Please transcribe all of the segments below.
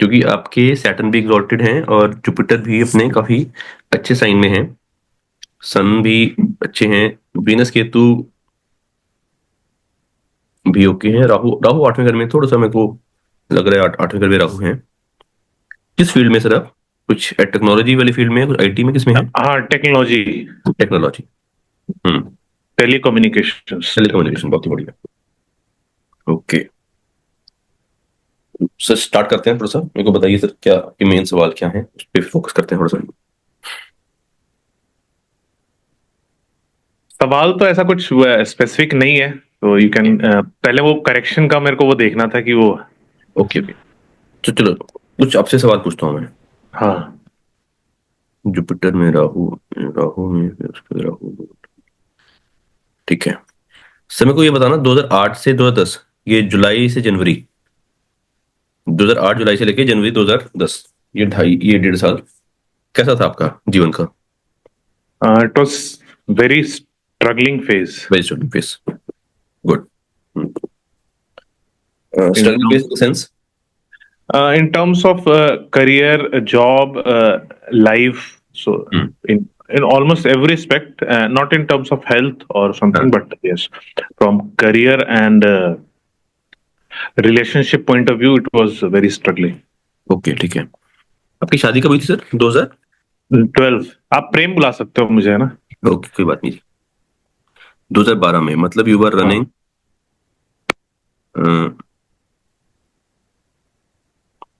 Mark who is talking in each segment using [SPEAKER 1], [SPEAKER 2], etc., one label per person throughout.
[SPEAKER 1] क्योंकि आपके सैटर्न भी एग्जॉल्टेड हैं और जुपिटर भी अपने काफी अच्छे साइन में है। सन भी अच्छे हैं। वीनस केतु भी ओके हैं। राहु राहु आठवें घर में, थोड़ा सा मेरे को लग रहा है आठवें घर में राहु है। किस फील्ड में सर आप? कुछ टेक्नोलॉजी वाली फील्ड में है, कुछ आईटी में, किस में है?
[SPEAKER 2] हाँ, टेक्नोलॉजी।
[SPEAKER 1] टेक्नोलॉजी। हम्म।
[SPEAKER 2] टेलीकम्युनिकेशंस।
[SPEAKER 1] टेलीकम्युनिकेशन, बहुत ही बढ़िया। ओके सर, स्टार्ट करते हैं। थोड़ा सा मेरे को बताइए सर, क्या आपके मेन सवाल क्या है, उस पर फोकस करते हैं थोड़ा सा।
[SPEAKER 2] सवाल तो ऐसा कुछ स्पेसिफिक नहीं है, तो यू कैन पहले वो करेक्शन का मेरे को वो देखना था कि वो।
[SPEAKER 1] ओके ओके, तो चलो कुछ आपसे सवाल पूछता हूँ मैं।
[SPEAKER 2] हाँ।
[SPEAKER 1] जुपिटर में राहु, राहु में फिर उसके बाद राहु। ठीक है सर, मेरे को ये बताना, 2008 से 2010, ये जुलाई से जनवरी, 2008 जुलाई से लेके जनवरी 2010, ये ढाई, ये 1.5 साल कैसा था आपका जीवन का?
[SPEAKER 2] It was very struggling phase.
[SPEAKER 1] Very student face. Good.
[SPEAKER 2] In
[SPEAKER 1] struggle face in sense?
[SPEAKER 2] in terms of career, job, life, so in almost every aspect, not in terms of health or something,
[SPEAKER 1] हाँ,
[SPEAKER 2] but yes, from career and relationship point of view, it was very struggling.
[SPEAKER 1] Okay ठीक है। आपकी शादी कब हुई थी sir? 2000?
[SPEAKER 2] 12, आप प्रेम बुला सकते हो मुझे, है ना?
[SPEAKER 1] ओके, कोई बात नहीं। 2012 में, मतलब यू वर
[SPEAKER 2] हाँ।
[SPEAKER 1] रनिंग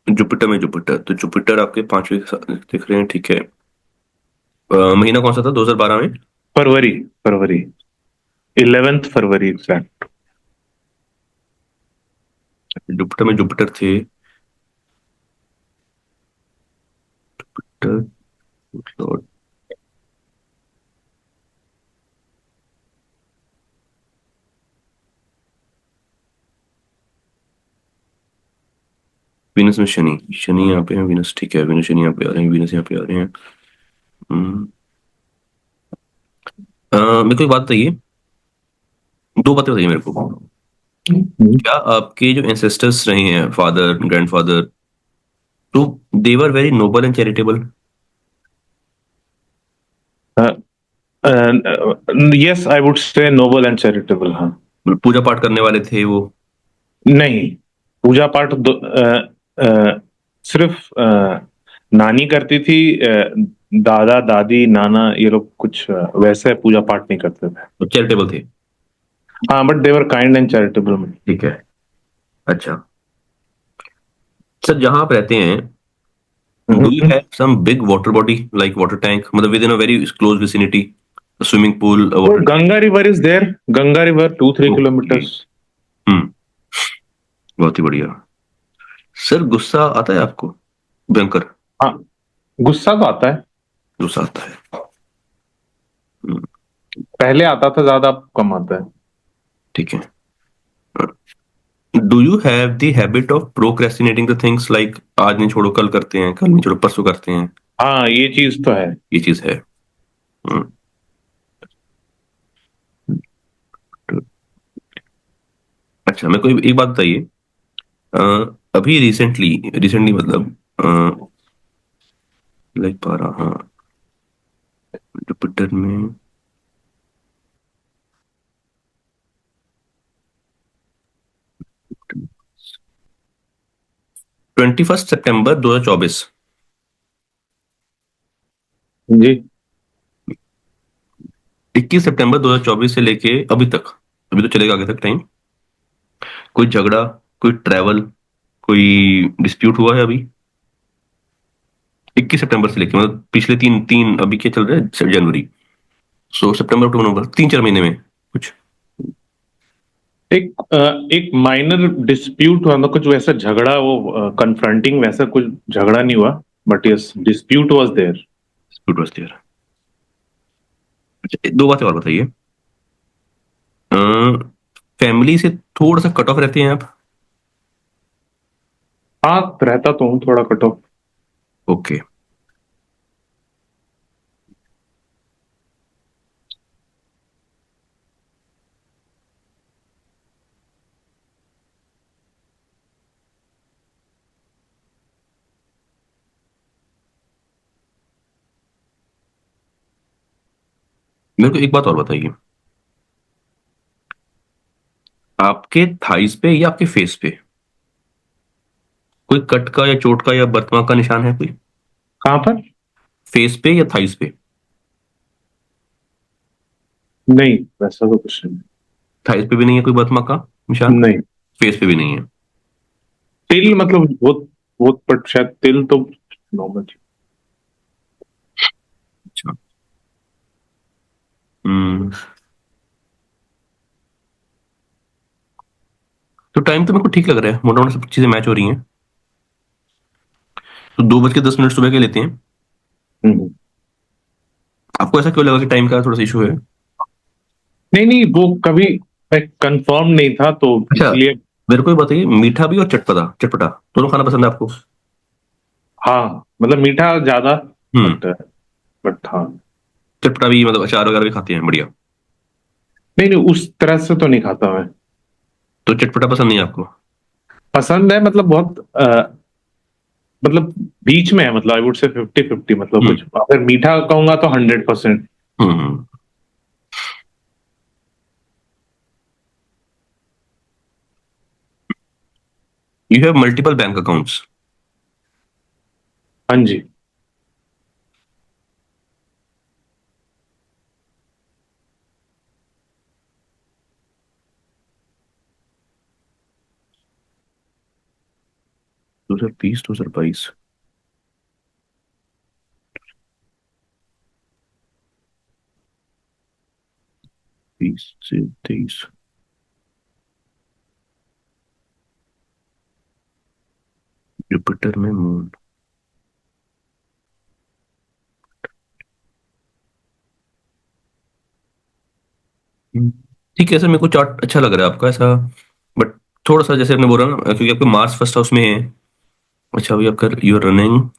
[SPEAKER 1] जुपिटर में। जुपिटर, तो जुपिटर आपके पांचवें दिख रहे हैं, ठीक है। महीना कौन सा था 2012 में?
[SPEAKER 2] फरवरी। फरवरी, 11th फरवरी एग्जैक्ट।
[SPEAKER 1] जुपिटर में जुपिटर थे। जुपिटर, लॉर्ड, वीनस में शनि। शनि यहाँ पे है, वीनस ठीक है, वीनस शनि यहाँ पे आ रहे हैं, वीनस यहाँ पे आ रहे हैं। हम्म, मेरे को एक बात बताइए, दो बातें बताइए मेरे को। क्या आपके जो एंसेस्टर्स रहे हैं, फादर, ग्रैंडफादर, तो they were very noble and charitable?
[SPEAKER 2] Yes, I would say noble and charitable, हाँ।
[SPEAKER 1] पूजा पाठ करने वाले थे वो?
[SPEAKER 2] नहीं, पूजा पाठ सिर्फ नानी करती थी। दादा दादी नाना ये लोग कुछ वैसे पूजा पाठ नहीं करते थे।
[SPEAKER 1] तो चैरिटेबल थे?
[SPEAKER 2] हाँ, but they were kind and charitable.
[SPEAKER 1] ठीक है। अच्छा सर, जहाँ आप रहते हैं, do you have some big water body, like water tank, मतलब within a very close vicinity, swimming pool,
[SPEAKER 2] वो
[SPEAKER 1] water tank?
[SPEAKER 2] Ganga river is there. Ganga river 2-3
[SPEAKER 1] okay.
[SPEAKER 2] Kilometres.
[SPEAKER 1] Hmm, बहुत ही बढ़िया। सर, गुस्सा आता है आपको? भयंकर
[SPEAKER 2] हाँ, गुस्सा तो आता है।
[SPEAKER 1] गुस्सा आता है?
[SPEAKER 2] पहले आता था ज्यादा, अब कम आता है।
[SPEAKER 1] ठीक है। Do you have the habit of procrastinating the things, like आज नहीं छोड़ो कल करते हैं, कल नहीं छोड़ो परसों करते हैं?
[SPEAKER 2] हाँ, ये चीज तो है।
[SPEAKER 1] ये चीज है। हम्म, अच्छा मेरे को एक बात बताइए। अ, अभी रिसेंटली, रिसेंटली मतलब लाइक पारा, हाँ, जुपिटर में 21 सितंबर 2024,
[SPEAKER 2] जी।
[SPEAKER 1] 21 सितंबर 2024 से लेके अभी तक, अभी तो चलेगा आगे तक टाइम, कोई झगड़ा, कोई ट्रैवल, कोई डिस्प्यूट हुआ है अभी? 21 सितंबर से लेके, मतलब पिछले तीन तीन, अभी क्या चल रहा है, जनवरी, सो सितंबर अक्टूबर नवंबर, 3-4 महीने में कुछ?
[SPEAKER 2] एक माइनर डिस्प्यूट हुआ, मतलब कुछ वैसा झगड़ा, वो कन्फ्रंटिंग वैसा कुछ झगड़ा नहीं हुआ। But yes, dispute was there.
[SPEAKER 1] Dispute was there. अच्छा, दो बातें और बताइए। फैमिली से थोड़ा सा कट ऑफ रहते हैं आप?
[SPEAKER 2] हाँ, रहता तो हूँ थोड़ा कट ऑफ।
[SPEAKER 1] ओके। मेरे को एक बात और बताइए, आपके थाइस पे या आपके फेस पे कोई कट का या चोट का या बर्थमार्क का निशान है कोई?
[SPEAKER 2] कहाँ पर?
[SPEAKER 1] फेस पे या थाइस पे?
[SPEAKER 2] नहीं, वैसा तो कुछ नहीं।
[SPEAKER 1] थाइस पे भी नहीं है कोई बर्थमार्क का निशान?
[SPEAKER 2] नहीं।
[SPEAKER 1] फेस पे भी नहीं है?
[SPEAKER 2] तिल मतलब बहुत बहुत, बट शायद तिल तो नॉर्मल।
[SPEAKER 1] अच्छा। हम्म। तो टाइम तो मेरे को ठीक लग रहा है, मोटा मोटा सब चीजें मैच हो रही हैं। तो 2:10 सुबह के लेते हैं।
[SPEAKER 2] हम्म।
[SPEAKER 1] आपको ऐसा क्यों लगा कि टाइम का थोड़ा सा इशू है?
[SPEAKER 2] नहीं नहीं, वो कभी मैं कंफर्म नहीं था तो
[SPEAKER 1] अच्छा,
[SPEAKER 2] इसलिए।
[SPEAKER 1] मेरे को ये बताइए, मीठा भी और चटपटा चटपटा दोनों खाना पसंद है आपको?
[SPEAKER 2] हाँ, मतलब मीठा ज्यादा।
[SPEAKER 1] हम्म।
[SPEAKER 2] बट बट हाँ।
[SPEAKER 1] चटपटा भी, मतलब अचार वगैरह भी खाते हैं? बढ़िया।
[SPEAKER 2] नहीं नहीं, उस तरह से तो नहीं खाता मैं।
[SPEAKER 1] तो चटपटा पसंद नहीं है आपको?
[SPEAKER 2] पसंद है, मतलब बहुत मतलब बीच में है, मतलब आई वुड से 50-50, मतलब
[SPEAKER 1] हम्म।
[SPEAKER 2] कुछ अगर मीठा कहूंगा तो 100%।
[SPEAKER 1] Hmm. You have multiple bank accounts?
[SPEAKER 2] हाँ जी।
[SPEAKER 1] दो हजार बीस 2022, 20 से 23। जुपिटर में मून। ठीक है सर, मेरे को चार्ट अच्छा लग रहा है आपका ऐसा। बट थोड़ा सा जैसे आपने बोला ना, क्योंकि आपके मार्स फर्स्ट हाउस में है। अच्छा, अभी आपका you are running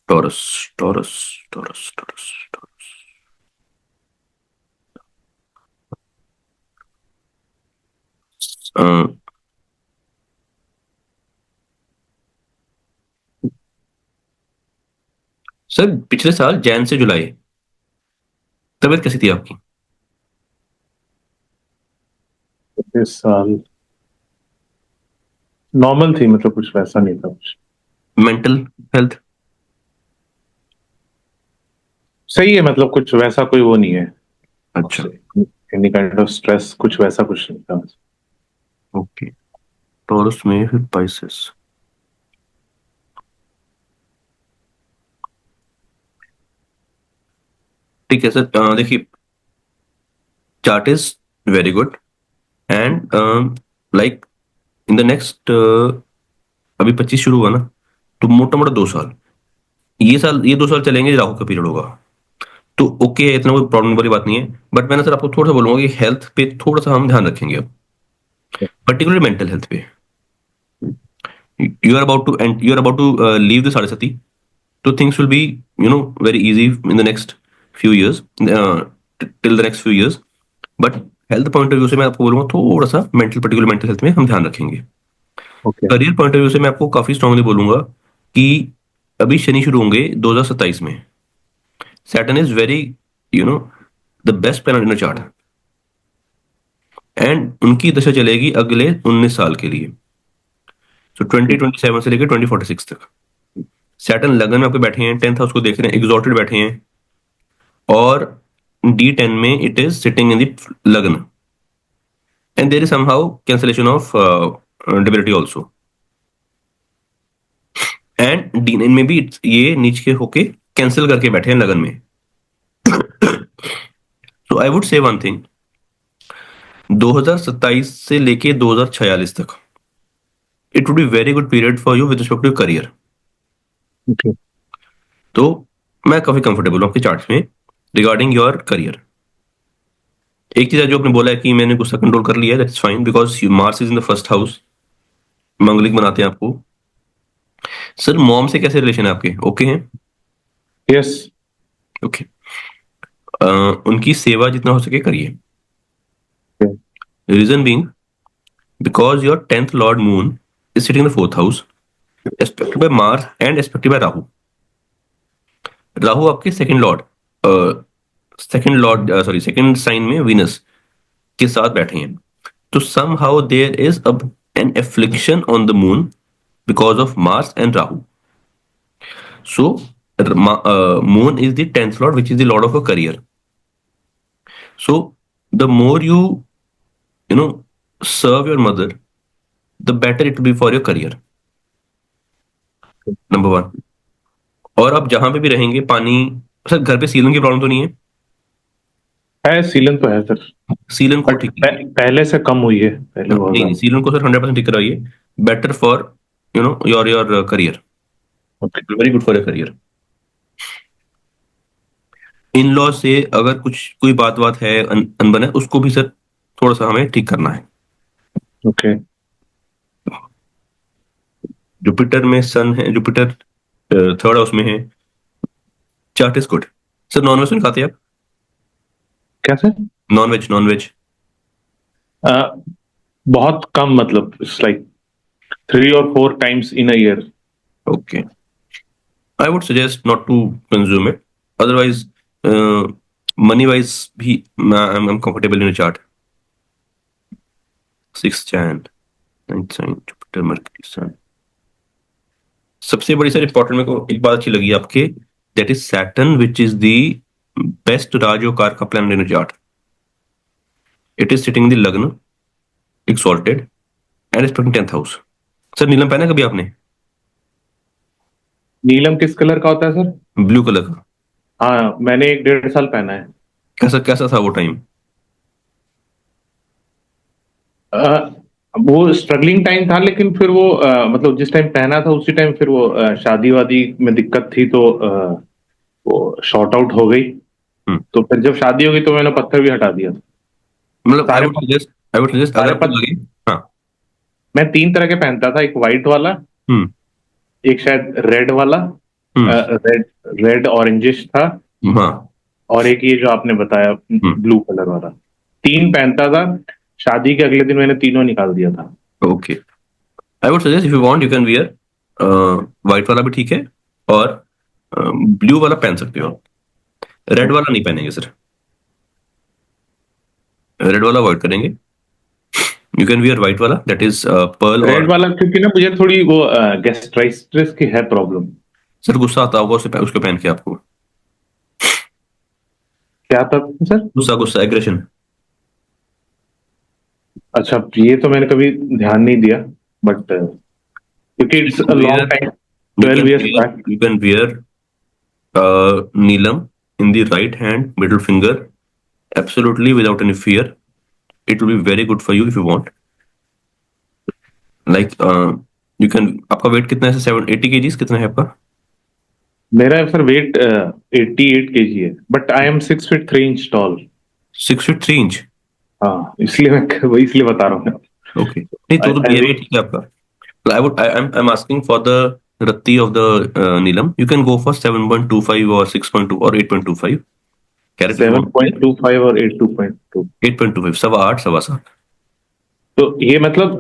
[SPEAKER 1] Taurus. Taurus Taurus Taurus Taurus. Uh, sir पिछले साल जैन से जुलाई तबीयत कैसी थी आपकी?
[SPEAKER 2] इस साल नॉर्मल थी, मतलब कुछ वैसा नहीं था कुछ।
[SPEAKER 1] Mental health?
[SPEAKER 2] सही है, मतलब कुछ वैसा कोई वो नहीं है।
[SPEAKER 1] अच्छा।
[SPEAKER 2] एनी काइंड ऑफ स्ट्रेस, कुछ वैसा कुछ नहीं था।
[SPEAKER 1] ओके। टॉरस में फिर पाइसेस। ठीक है सर, देखिए, chart is very good and like in the next, अभी 25 शुरू हुआ ना, तो मोटा मोटा 2 साल, ये 2 साल चलेंगे, राहु का पीरियड होगा। तो ओके है, इतना कोई प्रॉब्लम वाली बात नहीं है। बट मैंने सर आपको थोड़ा सा बोलूंगा कि हेल्थ पे थोड़ा सा हम ध्यान रखेंगे अब, पर्टिकुलरली मेंटल हेल्थ पे। You are about to leave the Sade Sati, तो things will be very easy in the next few years, till the next few years. But health point of view से मैं आपको बोलूंगा थोड़ा सा पर्टिकुलर मेंटल हेल्थ में हम ध्यान रखेंगे।
[SPEAKER 2] Okay.
[SPEAKER 1] Career point of view से मैं आपको काफी स्ट्रांगली बोलूंगा कि अभी शनि शुरू होंगे 2027 में। Saturn is very, you know the best planet in chart, and उनकी दशा चलेगी अगले 19 साल के लिए। तो 2027 से लेकर 2046 तक सैटर्न लगन में आपके बैठे हैं, 10th हाउस को देख रहे हैं, एग्जॉल्टेड बैठे हैं। और D10 में it is sitting in the lagna, and there is somehow cancellation of debility also. And D9 में भी ये नीच के होके कैंसिल करके बैठे हैं लगन में। तो I would say one thing, 2027 से लेके 2046 तक it would be very good period for you with respect to career.
[SPEAKER 2] Okay.
[SPEAKER 1] तो मैं काफी कंफर्टेबल हूँ आपके चार्ट्स में रिगार्डिंग योर करियर। एक चीज है जो आपने बोला है कि मैंने गुस्सा कंट्रोल कर लिया है, that's fine because Mars is in the first house, manglik बनाते हैं आपको। सर मॉम से कैसे रिलेशन है आपके, ओके हैं?
[SPEAKER 2] यस।
[SPEAKER 1] ओके। उनकी सेवा जितना हो सके करिए। Reason being, because your 10th lord moon is sitting in the fourth house, aspected by Mars and aspected by Rahu. Rahu आपके second lord, second lord sorry second sign में वीनस के साथ बैठे हैं, तो somehow there is an affliction on the moon because of Mars and Rahu. So moon is the 10th lord, which is the lord of a career. So the more you know serve your mother, the better it will be for your career. Number one. और आप जहां पे भी रहेंगे पानी, sir घर पे सीलन की प्रॉब्लम तो नहीं है?
[SPEAKER 2] सीलन तो है सर,
[SPEAKER 1] सीलन को
[SPEAKER 2] बट
[SPEAKER 1] ठीक कीजिए।
[SPEAKER 2] पहले से कम हुई है, पहले बहुत
[SPEAKER 1] नहीं नहीं,
[SPEAKER 2] ज्यादा।
[SPEAKER 1] सीलन को सर 100% ठीक कराइए। Better for your career,
[SPEAKER 2] okay.
[SPEAKER 1] Very good for your career. In law से अगर कोई बात है अनबन है, उसको भी सर थोड़ा सा हमें ठीक करना है।
[SPEAKER 2] ओके।
[SPEAKER 1] जुपिटर में सन है, जुपिटर थर्ड हाउस में है, chart is good. Sir nonveg नहीं खाते आप?
[SPEAKER 2] क्या सर?
[SPEAKER 1] नॉनवेज नॉनवेज
[SPEAKER 2] बहुत कम, मतलब it's like 3 or 4 times in a year.
[SPEAKER 1] Okay, I would suggest not to consume it, otherwise money wise भी I am comfortable in chart. 6 Jan 9th sign Jupiter Mercury sun. सबसे बड़ी sir important मेरे को एक बात अच्छी लगी आपके, that is Saturn which is the best राजयोकार का plan in chart. It is sitting in the lagna exalted and expecting 10th house. Sir नीलम पहना है कभी आपने?
[SPEAKER 2] नीलम किस कलर का होता है सर?
[SPEAKER 1] ब्लू कलर का।
[SPEAKER 2] हाँ, मैंने 1-1.5 साल पहना है।
[SPEAKER 1] कैसा कैसा था वो टाइम?
[SPEAKER 2] वो स्ट्रगलिंग टाइम था, लेकिन फिर वो मतलब जिस टाइम पहना था उसी टाइम फिर वो शादी वादी में दिक्कत थी, तो वो शॉर्ट आउट हो गई। तो फिर जब शादी हो गई तो मैंने पत्थर भी हटा दिया।
[SPEAKER 1] मतलब
[SPEAKER 2] सारे
[SPEAKER 1] आई वुड सजेस्ट अगर
[SPEAKER 2] सारे
[SPEAKER 1] आपको
[SPEAKER 2] पत्थर
[SPEAKER 1] लगे। हाँ।
[SPEAKER 2] मैं 3 तरह के पहनता था, एक व्हाइट वाला,
[SPEAKER 1] हम्म
[SPEAKER 2] एक शायद रेड वाला,
[SPEAKER 1] हम्म
[SPEAKER 2] रेड रेड ऑरेंजिश था,
[SPEAKER 1] हाँ
[SPEAKER 2] और एक ये जो आपने बताया
[SPEAKER 1] हम्म
[SPEAKER 2] ब्लू कलर वाला। 3 पहनता था। शादी के अगले दिन मैंने तीनों निकाल दिया था।
[SPEAKER 1] Okay, I would suggest if you want you can wear white वाला भी ठीक है, और ब्लू वाला पहन सकते हो। रेड वाला नहीं पहनेंगे सर, रेड वाला अवॉइड करेंगे। यू कैन वियर व्हाइट वाला, दैट इज पर्ल।
[SPEAKER 2] रेड
[SPEAKER 1] और
[SPEAKER 2] वाला क्योंकि ना मुझे थोड़ी वो गैस्ट्राइटिस की है प्रॉब्लम।
[SPEAKER 1] सर गुस्सा आता होगा उसको पहन के आपको।
[SPEAKER 2] क्या था सर?
[SPEAKER 1] गुस्सा गुस्सा एग्रेशन।
[SPEAKER 2] अच्छा, ये तो मैंने कभी ध्यान नहीं दिया, बट क्योंकि it's a long time,
[SPEAKER 1] You
[SPEAKER 2] 12
[SPEAKER 1] can
[SPEAKER 2] years
[SPEAKER 1] wear
[SPEAKER 2] back.
[SPEAKER 1] you can wear Neelam in the right hand middle finger, absolutely without any fear. It will be very good for you if you want. Like you can, आपका weight कितना है? 780 kgs कितना है आपका?
[SPEAKER 2] मेरा sir weight 88 kg है, but I am 6 feet 3 inch tall.
[SPEAKER 1] 6 feet 3 inch।
[SPEAKER 2] हाँ, इसलिए मैं वही इसलिए बता रहा हूँ।
[SPEAKER 1] ओके, नहीं तो
[SPEAKER 2] आई
[SPEAKER 1] BMI
[SPEAKER 2] वेट
[SPEAKER 1] ठीक है आपका। I'm asking for the Rati of the Neelam. You can go for 7.25 or 6.2 or 8.25 carat if you want.
[SPEAKER 2] 7.25 और 82.2।
[SPEAKER 1] 8.25, सवा आठ सवा सात।
[SPEAKER 2] तो ये मतलब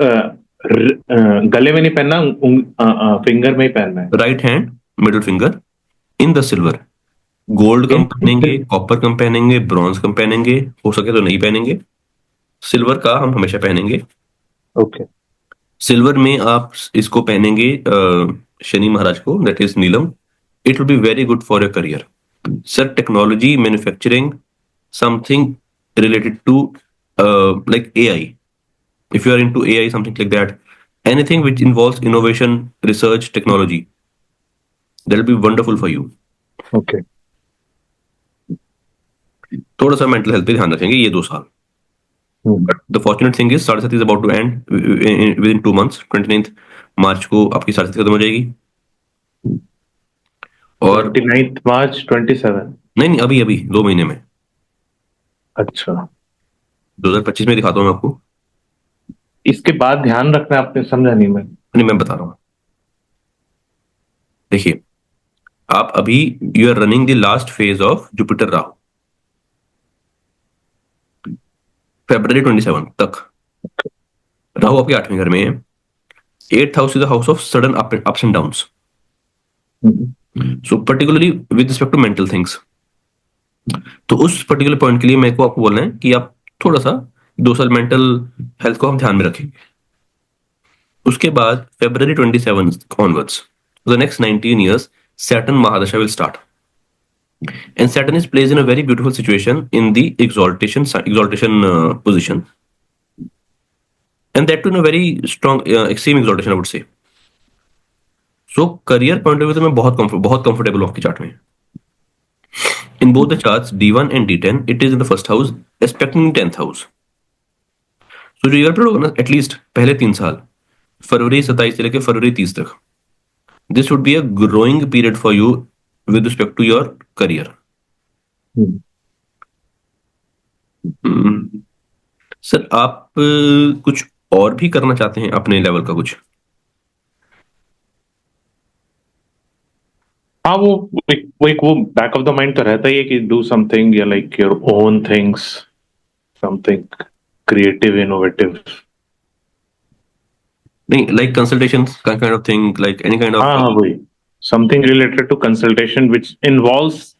[SPEAKER 2] गले में नहीं पहनना, फिंगर में ही पहनना है।
[SPEAKER 1] Right hand middle finger in the silver. Gold कम पहनेंगे, कॉपर कम पहनेंगे, ब्रॉन्ज कम पहनेंगे, हो सके तो नहीं पहनेंगे। सिल्वर का हम हमेशा पहनेंगे।
[SPEAKER 2] ओके।
[SPEAKER 1] सिल्वर में आप इसको पहनेंगे शनि महाराज को, that is Neelam. It will be very good for your career. Sir technology, manufacturing, something related to like AI, if you are into AI, something like that, anything which involves innovation, research, technology, that will be wonderful for you.
[SPEAKER 2] Okay.
[SPEAKER 1] थोड़ा सा mental health पे ध्यान रखेंगे ये 2 साल। But the fortunate thing is Sade Sati is about to end within 2 months। 29th मार्च को आपकी साढ़े साथी खत्म हो जाएगी। और
[SPEAKER 2] 29th March 27।
[SPEAKER 1] नहीं नहीं, अभी अभी 2 महीने में,
[SPEAKER 2] अच्छा,
[SPEAKER 1] 2025 में दिखाता हूँ मैं आपको।
[SPEAKER 2] इसके बाद ध्यान रखना है, आपने समझा नहीं मैं।
[SPEAKER 1] नहीं, मैं बता रहा हूँ, देखिए आप अभी you are running the last phase of Jupiter Rahu, February 27 तक। राहु आपके 8वें घर में है। 8th house is the house of sudden ups and downs, so particularly with respect to mental things. तो उस पर्टिकुलर पॉइंट के लिए मेरे को आपको बोलना है कि आप थोड़ा सा 2 साल मेंटल हेल्थ को हम ध्यान में रखेंगे। उसके बाद February 27 onwards, the next 19 years, Saturn Mahadasha will start. And Saturn is placed in a very beautiful situation in the exaltation position. And that too in a very strong, extreme exaltation, I would say. So, career point of view, तो मैं बहुत comfortable हूँ आपकी chart में. In both the charts, D1 and D10, it is in the first house, aspecting in 10th house. So, जो year period होगा ना, at least पहले 3 साल, फरवरी 27 से लेकर फरवरी 30 तक, this would be a growing period for you with respect to your career. Sir आप कुछ और भी करना चाहते हैं अपने लेवल का कुछ?
[SPEAKER 2] हाँ, वो बैक ऑफ द माइंड तो रहता ही है कि डू समथिंग या like your own things, something creative innovative.
[SPEAKER 1] नहीं, like consultations kind of thing, like any kind of.
[SPEAKER 2] हाँ, वही something related to consultation which involves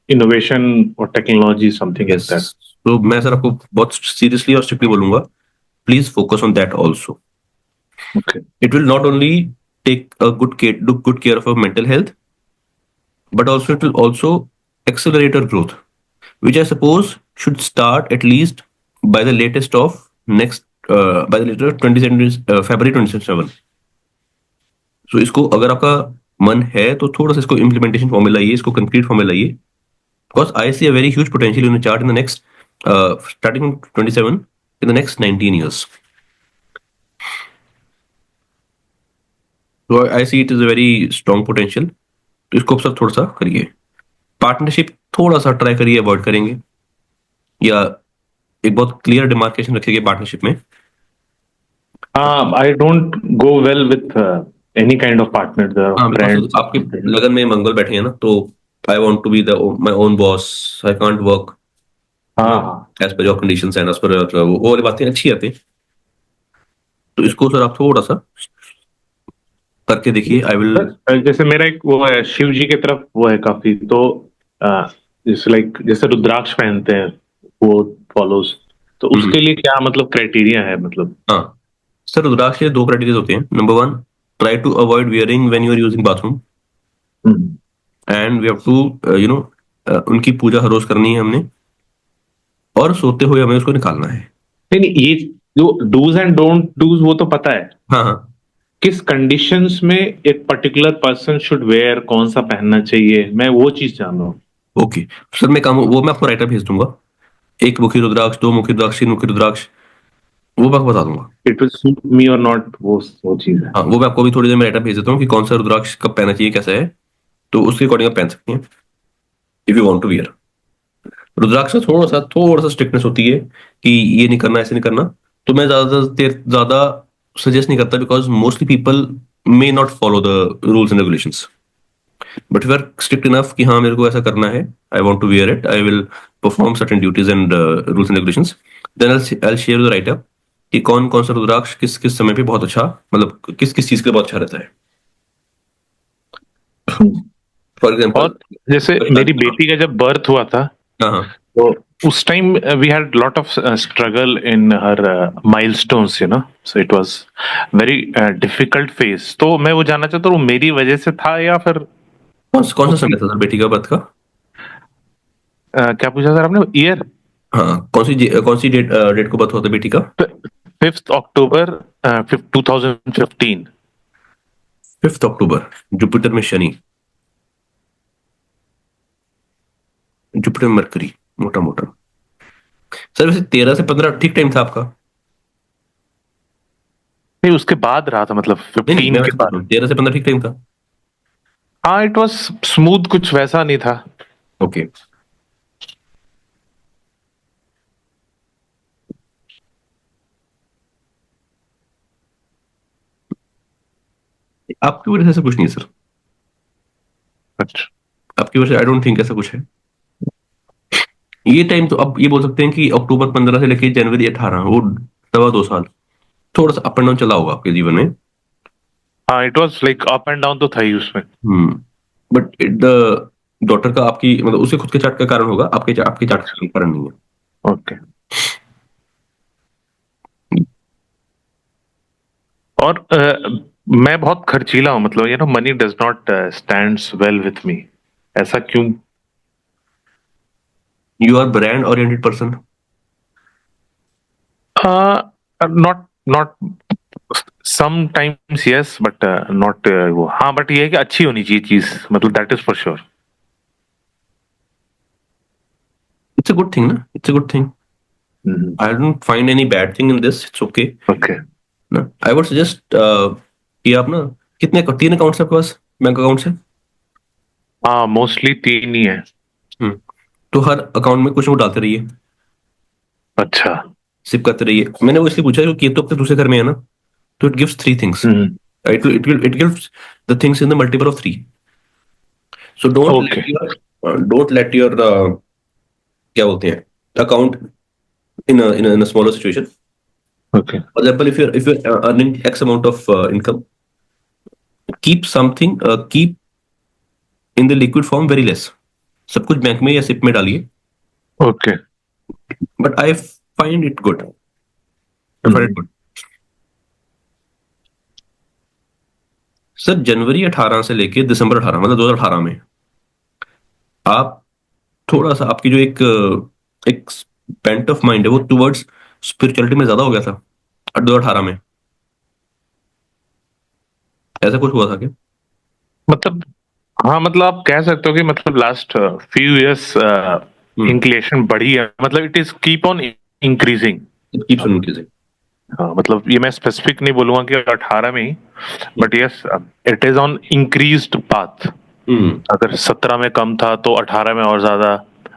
[SPEAKER 2] innovation और टेक्नोलॉजी, समथिंग लाइक दैट।
[SPEAKER 1] तो मैं सर आपको बहुत सीरियसली और स्ट्रिक्टली बोलूंगा, please focus on that also.
[SPEAKER 2] Okay.
[SPEAKER 1] It will not only take a good care of our mental health, but also it will also accelerate our growth, which I suppose should start at least by the latest of next by the later 27 February 27. So इसको अगर आपका मन है तो थोड़ा सा इसको implementation form में लाइए, इसको कंक्रीट फॉर्म में लाइए, because I see a very huge potential in the chart in the next starting from 27 in the next 19 years. So I see it as a very strong potential. तो इसको सब थोड़ा सा करिए. पार्टनरशिप थोड़ा सा ट्राई करिए अवॉइड करेंगे, या एक बहुत क्लियर डिमार्केशन रखिए पार्टनरशिप में.
[SPEAKER 2] I don't go well with any kind of partner, friends.
[SPEAKER 1] आपके लगन में मंगल बैठे हैं ना, तो I want to be the my own boss, I can't work as per your conditions and as per वो वाली बातें अच्छी आती हैं. तो इसको सर आप थोड़ा सा करके देखिए. आई विल,
[SPEAKER 2] जैसे मेरा एक वो है शिव जी की तरफ, वो है काफी, तो जैसे लाइक जैसे रुद्राक्ष पहनते हैं वो फॉलोज, तो उसके लिए क्या मतलब क्राइटेरिया है मतलब?
[SPEAKER 1] हाँ सर, रुद्राक्ष के 2 क्राइटेरिया होते हैं. Number 1, try to avoid wearing when you are using bathroom, and we have to उनकी पूजा हर रोज करनी है हमने, और सोते हुए हमें उसको निकालना है.
[SPEAKER 2] नहीं, ये जो डूज एंड डोंट डूज वो तो पता है,
[SPEAKER 1] हाँ हाँ,
[SPEAKER 2] किस कंडीशंस में एक पर्टिकुलर पर्सन शुड वेयर, कौन सा पहनना चाहिए, मैं वो चीज जान रहा हूँ।
[SPEAKER 1] ओके सर, वो मैं आपको राइटर भेज दूंगा. 1 मुखी रुद्राक्ष, 2 मुखी रुद्राक्ष, 3 मुखी रुद्राक्ष, वो मैं आपको बता दूंगा.
[SPEAKER 2] इट विल सूट मी और नॉट, वो चीज है।
[SPEAKER 1] हाँ, वो मैं आपको अभी थोड़ी देर में राइटर भेज देता हूँ कि कौन सा रुद्राक्ष कब पहनना चाहिए, कैसा है, तो उसके अकॉर्डिंग आप पहन सकती हैं if you want to wear. Rudraksha में थोड़ा सा स्ट्रिक्टनेस होती है कि ये नहीं करना, ऐसे नहीं करना, तो मैं ज्यादा सजेस्ट नहीं करता, because mostly people may not follow the rules and regulations. But if are strict enough कि हाँ मेरे को ऐसा करना है, I want to wear it, I will perform certain duties and rules and regulations, then I will share the writer कि कौन कौन सा रुद्राक्ष किस किस समय पे बहुत अच्छा, मतलब किस किस चीज के लिए बहुत अच्छा रहता है. फॉर एग्जाम्पल,
[SPEAKER 2] और जैसे मेरी बेटी का जब बर्थ हुआ था,
[SPEAKER 1] हाँ हाँ,
[SPEAKER 2] तो उस time we had lot of struggle in her milestones, you know, so it was very difficult phase. तो मैं वो जानना चाहता हूँ, वो मेरी वजह से था या फिर
[SPEAKER 1] कौन सा समय था सर बेटी का बर्थ का?
[SPEAKER 2] क्या पूछा सर आपने? ईयर?
[SPEAKER 1] हाँ, कौन सी डेट को बर्थ हुआ था बेटी का?
[SPEAKER 2] 5th अक्टूबर 2015।
[SPEAKER 1] 5 अक्टूबर, जुपिटर में शनि, जुपिटर में मरकरी, मोटा मोटा. सर वैसे 13 से 15 ठीक टाइम था आपका?
[SPEAKER 2] नहीं, उसके बाद रहा था, मतलब 15 के बाद।
[SPEAKER 1] 13 से 15 ठीक टाइम था.
[SPEAKER 2] हाँ, इट वाज स्मूथ, कुछ वैसा नहीं था।
[SPEAKER 1] ओके. आपकी वजह से ऐसा कुछ नहीं है सर,
[SPEAKER 2] अच्छा।
[SPEAKER 1] आपकी वजह से आई डोंट थिंक ऐसा कुछ है. ये टाइम तो अब ये बोल सकते हैं कि अक्टूबर 15 से लेकर जनवरी 18, वो 2.5 साल थोड़ा सा अप एंड डाउन चला होगा आपके जीवन में.
[SPEAKER 2] हाँ, it was like up and down तो था ही उसमें।
[SPEAKER 1] बट द डॉटर का आपकी मतलब उसके खुद के चार्ट का कारण होगा, आपके चार्ट
[SPEAKER 2] अच्छा,
[SPEAKER 1] का कारण नहीं है।
[SPEAKER 2] ओके। और मैं बहुत खर्चीला हूँ, मतलब money does not stands well with me. ऐसा क्यों?
[SPEAKER 1] You are brand oriented person.
[SPEAKER 2] Not not sometimes yes, but not वो। हाँ, बट ये है कि अच्छी होनी चाहिए चीज, मतलब that is for sure.
[SPEAKER 1] It's a good thing ना, it's a good thing. I don't find any bad thing in this, it's okay
[SPEAKER 2] okay.
[SPEAKER 1] ना। आई वुड सजेस्ट कि आप ना, कितने 3 अकाउंट्स आपके पास बैंक अकाउंट से?
[SPEAKER 2] हाँ, मोस्टली 3 ही है।
[SPEAKER 1] हम्म। तो हर अकाउंट में कुछ ना कुछ डालते रहिए,
[SPEAKER 2] अच्छा।
[SPEAKER 1] सिप करते रहिए। मैंने वो इसलिए पूछा क्योंकि ये तो आपके दूसरे घर में है ना, तो it gives 3 things.
[SPEAKER 2] Hmm.
[SPEAKER 1] It gives the things in the multiple of 3। So
[SPEAKER 2] okay.
[SPEAKER 1] Don't let your क्या बोलते हैं, account in a smaller situation.
[SPEAKER 2] Okay.
[SPEAKER 1] For example, if you're earning x amount of income, keep in the liquid form very less। सब कुछ bank में या SIP में डालिए।
[SPEAKER 2] Okay.
[SPEAKER 1] But I find it good, I find it good. Sir जनवरी 18 से लेके दिसंबर 18 मतलब 2018 में आप थोड़ा सा, आपकी जो एक बेंट ऑफ माइंड है वो टुवर्ड्स स्पिरिचुअलिटी में ज्यादा हो गया था 2018 में। ऐसा कुछ हुआ था क्या?
[SPEAKER 2] मतलब, हाँ, मतलब आप कह सकते हो कि मतलब लास्ट फ्यू इयर्स
[SPEAKER 1] हम्म।
[SPEAKER 2] इंक्लेशन बढ़ी है, मतलब it is keep on increasing.
[SPEAKER 1] Keep सुनिंग चीजें।
[SPEAKER 2] हाँ, मतलब ये मैं स्पेसिफिक नहीं बोलूंगा कि 18 में ही, but yes, it is on increased path.
[SPEAKER 1] Hmm.
[SPEAKER 2] अगर 17 में कम था तो 18 में और ज्यादा।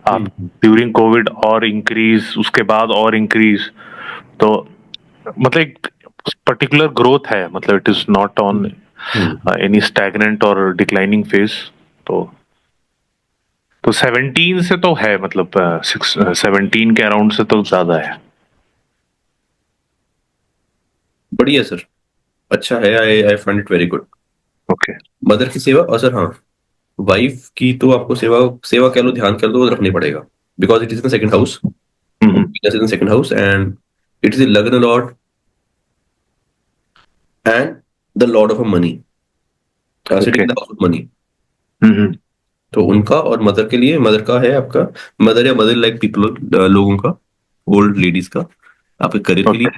[SPEAKER 2] आप
[SPEAKER 1] हम्म।
[SPEAKER 2] ड्यूरिंग कोविड और इंक्रीज, उसके बाद और इंक्रीज। तो मतलब एक पर्टिकुलर ग्रोथ है, मतलब it is not on
[SPEAKER 1] hmm. Hmm.
[SPEAKER 2] Any stagnant और डिक्लाइनिंग फेज। तो 17 से तो है, मतलब 17 के अराउंड से तो ज्यादा है।
[SPEAKER 1] बढ़िया सर, अच्छा है। I I find it very good.
[SPEAKER 2] Okay.
[SPEAKER 1] Mother की सेवा, और सर हाँ, वाइफ की तो आपको सेवा सेवा कह लो, ध्यान कह लो, वो रखनी पड़ेगा। Because it is in second house, in second house, and it is the lagna lord and the lord of money
[SPEAKER 2] okay.
[SPEAKER 1] Sitting in the house of money.
[SPEAKER 2] Hmm.
[SPEAKER 1] तो उनका और मदर के लिए, मदर का है आपका, मदर या मदर लाइक पीपल, लोगों का, ओल्ड लेडीज का, आपके करियर के
[SPEAKER 2] ओके।
[SPEAKER 1] लिए,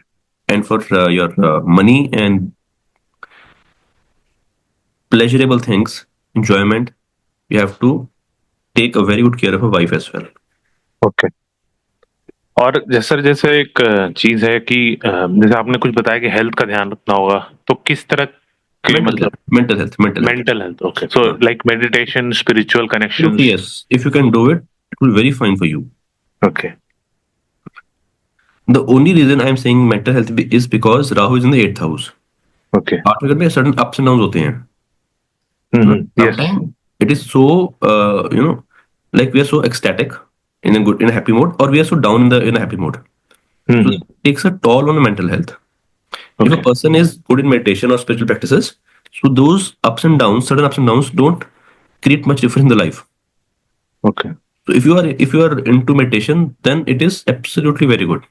[SPEAKER 1] and for your money and pleasurable things, enjoyment, you have to take a very good care of a wife as well।
[SPEAKER 2] Okay. और जैसे जैसे एक चीज है कि जैसे आपने कुछ बताया कि हेल्थ का ध्यान रखना होगा, तो किस तरह के,
[SPEAKER 1] Mental
[SPEAKER 2] मतलब
[SPEAKER 1] health, mental health, mental health।
[SPEAKER 2] Mental health? Okay, so
[SPEAKER 1] हाँ,
[SPEAKER 2] like meditation, spiritual
[SPEAKER 1] absolutely
[SPEAKER 2] connections.
[SPEAKER 1] yes, if you can do it, it will be very fine for you।
[SPEAKER 2] Okay.
[SPEAKER 1] The only reason I am saying mental health is because Rahu is in the 8th house।
[SPEAKER 2] Okay.
[SPEAKER 1] आठवें घर में sudden ups and down होते हैं।
[SPEAKER 2] Yes.
[SPEAKER 1] Sometimes it is so like we are so ecstatic in a happy mode, or we are so down in a happy mode, so it takes a toll on the mental health। If a
[SPEAKER 2] okay.
[SPEAKER 1] person is good in meditation or spiritual practices, so those ups and downs, sudden ups and downs, don't create much difference in the life।
[SPEAKER 2] Okay.
[SPEAKER 1] So if you are into meditation, then it is absolutely very good।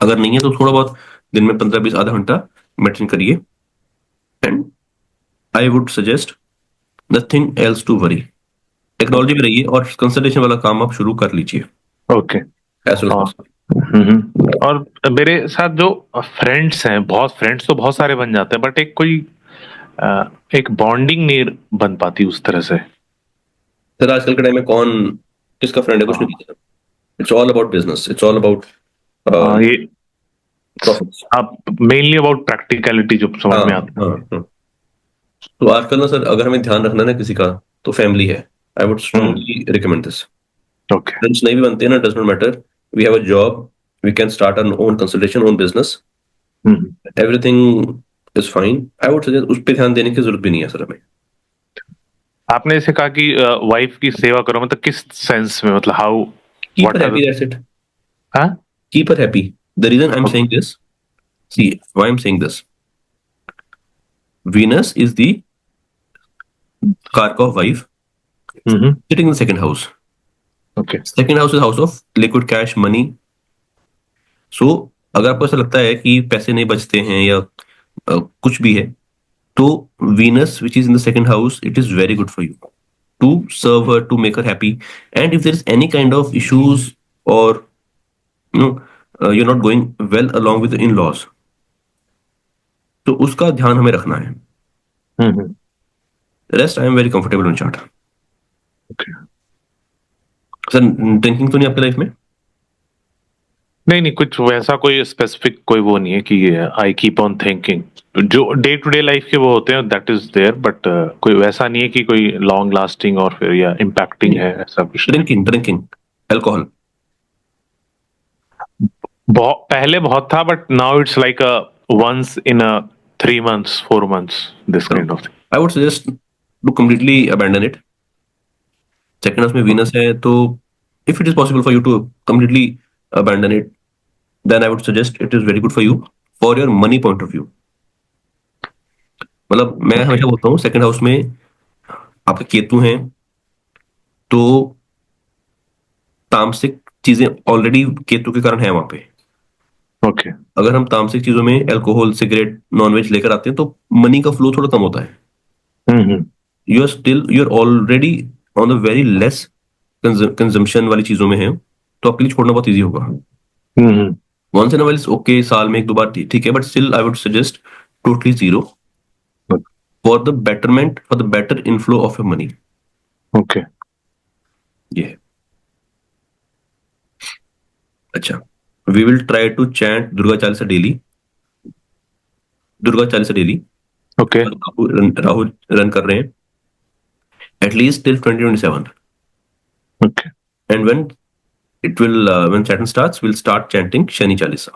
[SPEAKER 1] अगर नहीं है तो थोड़ा बहुत दिन में 15-20 आधा घंटा मेडिटेशन करिए। And I would suggest nothing else to worry. Technology में रहिए और कंसल्टेशन वाला काम आप शुरू कर लीजिए
[SPEAKER 2] ओके।
[SPEAKER 1] एज सुन एज
[SPEAKER 2] हाँ।
[SPEAKER 1] पॉसिबल।
[SPEAKER 2] और मेरे साथ जो फ्रेंड्स हैं, बहुत फ्रेंड्स तो बहुत सारे बन जाते हैं, बट एक कोई एक बॉन्डिंग नहीं बन पाती उस तरह से।
[SPEAKER 1] सर आजकल के टाइम में कौन किसका फ्रेंड है, कुछ नहीं
[SPEAKER 2] हाँ।
[SPEAKER 1] पता। It's all about business, it's all about
[SPEAKER 2] ये
[SPEAKER 1] प्रॉफिट्स।
[SPEAKER 2] आप मेनली अबाउट प्रैक्टिकलिटी जो समझ
[SPEAKER 1] हाँ
[SPEAKER 2] में आता
[SPEAKER 1] हाँ हाँ। तो आजकल ना सर, अगर हमें ध्यान रखना है ना किसी का, तो फैमिली है। आई वुड
[SPEAKER 2] है।
[SPEAKER 1] Strongly recommend this.
[SPEAKER 2] Okay.
[SPEAKER 1] Friends नहीं भी बनते हैं ना, does not matter. We have a job, we can start our own consultation, own business, everything is fine. I would suggest उस पर ध्यान देने की जरूरत भी नहीं है सर हमें।
[SPEAKER 2] आपने ऐसे कहा कि वाइफ की सेवा करो, मतलब किस सेंस में, मतलब how,
[SPEAKER 1] keep her
[SPEAKER 2] what are
[SPEAKER 1] happy,
[SPEAKER 2] the?
[SPEAKER 1] that's it।
[SPEAKER 2] हाँ।
[SPEAKER 1] Keep her happy। The reason I'm saying this, see why I'm saying this, Venus is the कारक of wife, sitting in the second house.
[SPEAKER 2] Okay.
[SPEAKER 1] Second house is house of liquid cash, money. So अगर आपको ऐसा लगता है कि पैसे नहीं बचते हैं या कुछ भी है, तो Venus, which is in the second house, it is very good for you to serve her, to make her happy. And if there is any kind of issues or you're not going well along with the in-laws, तो उसका ध्यान हमें रखना है. Rest I am very comfortable on chart.
[SPEAKER 2] Okay.
[SPEAKER 1] Sir drinking तो नहीं आपके life में?
[SPEAKER 2] नहीं, कुछ वैसा कोई स्पेसिफिक कोई वो नहीं है कि आई कीप ऑन थिंकिंग. जो डे टू डे लाइफ के वो होते हैं दैट इज देयर, बट कोई वैसा नहीं है कि कोई लॉन्ग लास्टिंग और फिर या इम्पैक्टिंग है ऐसा कुछ.
[SPEAKER 1] ड्रिंकिंग अल्कोहल
[SPEAKER 2] पहले बहुत था, but now it's like a once in a 3 months 4 months this kind of thing.
[SPEAKER 1] I would suggest to completely abandon it. Second house में वीनस है, तो if it is possible for you to completely abandon it, then I would suggest it is very good for you for your money point of view. मतलब मैं हमेशा बोलता हूँ second house में आपके केतु हैं, तो तामसिक चीजें ऑलरेडी केतु के कारण है वहां पे.
[SPEAKER 2] ओके.
[SPEAKER 1] अगर हम तामसिक चीजों में अल्कोहल, सिगरेट, नॉनवेज लेकर आते हैं, तो मनी का फ्लो थोड़ा कम होता है. You are already on the very less consumption वाली चीजों में है, तो आपके लिए छोड़ना बहुत इजी होगा. Once in a while okay, साल में 1-2 बार ठीक है, but still I would suggest totally zero for the betterment, for the better inflow of your money.
[SPEAKER 2] Okay.
[SPEAKER 1] ये अच्छा, we will try to chant Durga Chalisa daily.
[SPEAKER 2] Okay.
[SPEAKER 1] Rahul run कर रहे हैं at least till 2027.
[SPEAKER 2] Okay.
[SPEAKER 1] And when Saturn starts, we'll start chanting Shani Chalisa.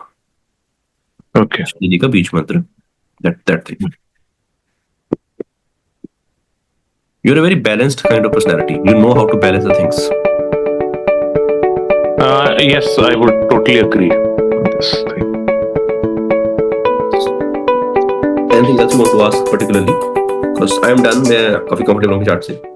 [SPEAKER 2] Okay.
[SPEAKER 1] Shani ji का बीज मंत्र, that thing. You're a very balanced kind of personality. You know how to balance the things.
[SPEAKER 2] Yes, I would totally agree on this thing.
[SPEAKER 1] Anything else you want to ask particularly? Because I am done. मैं काफी comfortable हूँ chart से.